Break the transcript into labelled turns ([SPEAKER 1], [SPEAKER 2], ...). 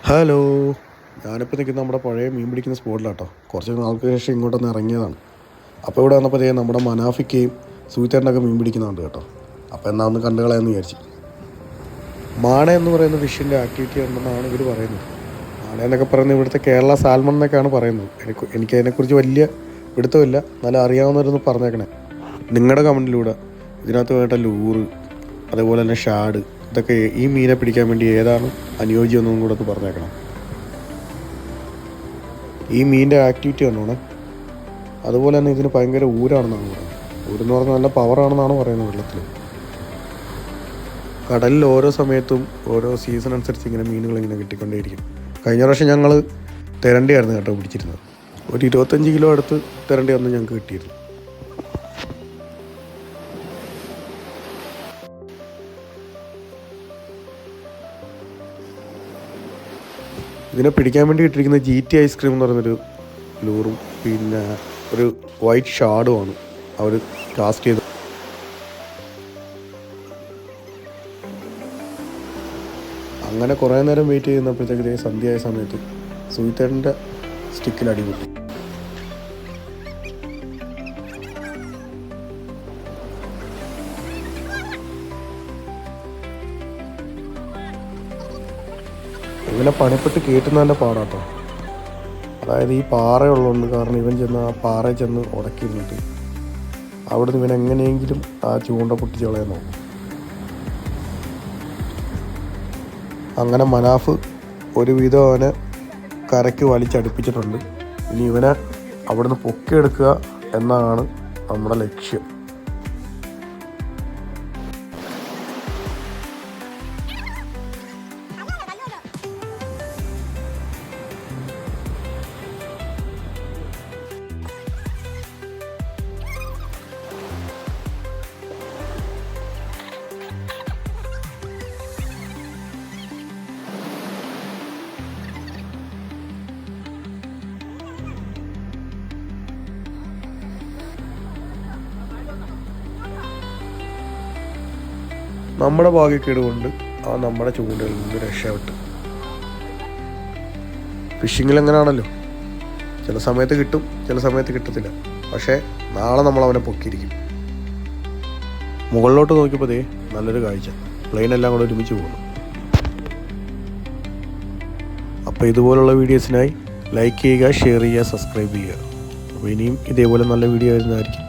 [SPEAKER 1] Hello, ഞാനിപ്പോൾ നിൽക്കുന്ന നമ്മുടെ പഴയ മീൻ പിടിക്കുന്ന സ്പോട്ടിലാട്ടോ. കുറച്ച് നാൾക്ക് ശേഷം ഇങ്ങോട്ടൊന്ന് ഇറങ്ങിയതാണ്. അപ്പോൾ ഇവിടെ വന്നപ്പോൾ നമ്മുടെ മനാഫിക്കയും സൂയിത്തേട്ടനൊക്കെ മീൻ പിടിക്കുന്നുണ്ട് കേട്ടോ. അപ്പോൾ എന്നാ ഒന്ന് കണ്ടു കളയാമെന്ന് വിചാരിച്ചു. മാണ എന്ന് പറയുന്ന ഫിഷിൻ്റെ ആക്ടിവിറ്റി ഉണ്ടെന്നാണ് ഇവർ പറയുന്നത്. മാണ എന്നൊക്കെ പറയുന്നത് ഇവിടുത്തെ കേരള സാൽമൺ എന്നൊക്കെയാണ് പറയുന്നത്. എനിക്കതിനെക്കുറിച്ച് വലിയ പിടുത്തമില്ല, നല്ല അറിയാവുന്നവരൊന്ന് പറഞ്ഞേക്കണേ. നിങ്ങളുടെ കമൻറ്റിലൂടെ ഇതിനകത്ത് വേണ്ട ലൂറ്, അതേപോലെ തന്നെ ഷാഡ്, ഇതൊക്കെ ഈ മീനെ പിടിക്കാൻ വേണ്ടി ഏതാണ് അനുയോജ്യമെന്നും കൂടെ ഒന്ന് പറഞ്ഞേക്കണം. ഈ മീനിൻ്റെ ആക്ടിവിറ്റി കണ്ടോണേ. അതുപോലെ തന്നെ ഇതിന് ഭയങ്കര ഊരാണെന്നാണ് പറയുന്നത്. ഊരെന്ന് പറഞ്ഞാൽ നല്ല പവറാണെന്നാണ് പറയുന്നത് വെള്ളത്തിൽ. കടലിൽ ഓരോ സമയത്തും ഓരോ സീസൺ അനുസരിച്ച് ഇങ്ങനെ മീനുകൾ ഇങ്ങനെ കിട്ടിക്കൊണ്ടേയിരിക്കും. കഴിഞ്ഞ പ്രാവശ്യം ഞങ്ങൾ തിരണ്ടിയായിരുന്നു കേട്ടോ പിടിച്ചിരുന്നത്. ഒരു 25 കിലോ അടുത്ത് തിരണ്ടി അന്ന് ഞങ്ങൾക്ക് കിട്ടിയിരുന്നു. ഇതിനെ പിടിക്കാൻ വേണ്ടി ഇട്ടിരിക്കുന്ന GT ഐസ്ക്രീം എന്ന് പറയുന്നൊരു ലൂറും പിന്നെ ഒരു വൈറ്റ് ഷാഡുമാണ് അവർ കാസ്റ്റ് ചെയ്ത്. അങ്ങനെ കുറേ നേരം വെയിറ്റ് ചെയ്യുന്നപ്പോഴത്തേക്ക് സന്ധ്യയായ സമയത്ത് സൂയിത്തേട്ടൻ്റെ സ്റ്റിക്കിൽ അടിപൊളി. ഇവനെ പണിപ്പെട്ട് കയറ്റുന്നതിൻ്റെ പാടാട്ടോ. അതായത് ഈ പാറയുള്ളതുകൊണ്ട്, കാരണം ഇവൻ ചെന്ന് ആ പാറയിൽ ചെന്ന് ഉടക്കിയിരുന്നിട്ട് അവിടെ നിന്ന് ഇവൻ എങ്ങനെയെങ്കിലും ആ ചൂണ്ട പൊട്ടിച്ച് കളയാൻ നോക്കും. അങ്ങനെ മനാഫ് ഒരുവിധം അവനെ കരയ്ക്ക് വലിച്ചടുപ്പിച്ചിട്ടുണ്ട്. ഇനി ഇവനെ അവിടുന്ന് പൊക്കിയെടുക്കുക എന്നാണ് നമ്മുടെ ലക്ഷ്യം. നമ്മുടെ ഭാഗ്യക്കേട് കൊണ്ട് ആ നമ്മുടെ ചൂണ്ടകളിൽ നിന്ന് രക്ഷപ്പെട്ട്. ഫിഷിങ്ങിൽ എങ്ങനെയാണല്ലോ, ചില സമയത്ത് കിട്ടും, ചില സമയത്ത് കിട്ടത്തില്ല. പക്ഷേ നാളെ നമ്മൾ അവനെ പൊക്കിയിരിക്കും. മുകളിലോട്ട് നോക്കിയപ്പോൾ നല്ലൊരു കാഴ്ച, പ്ലെയിനെല്ലാം കൂടെ ഒരുമിച്ച് പോകുന്നു. അപ്പോൾ ഇതുപോലുള്ള വീഡിയോസിനായി ലൈക്ക് ചെയ്യുക, ഷെയർ ചെയ്യുക, സബ്സ്ക്രൈബ് ചെയ്യുക. അപ്പോൾ ഇനിയും ഇതേപോലെ നല്ല വീഡിയോ വരുന്നതായിരിക്കും.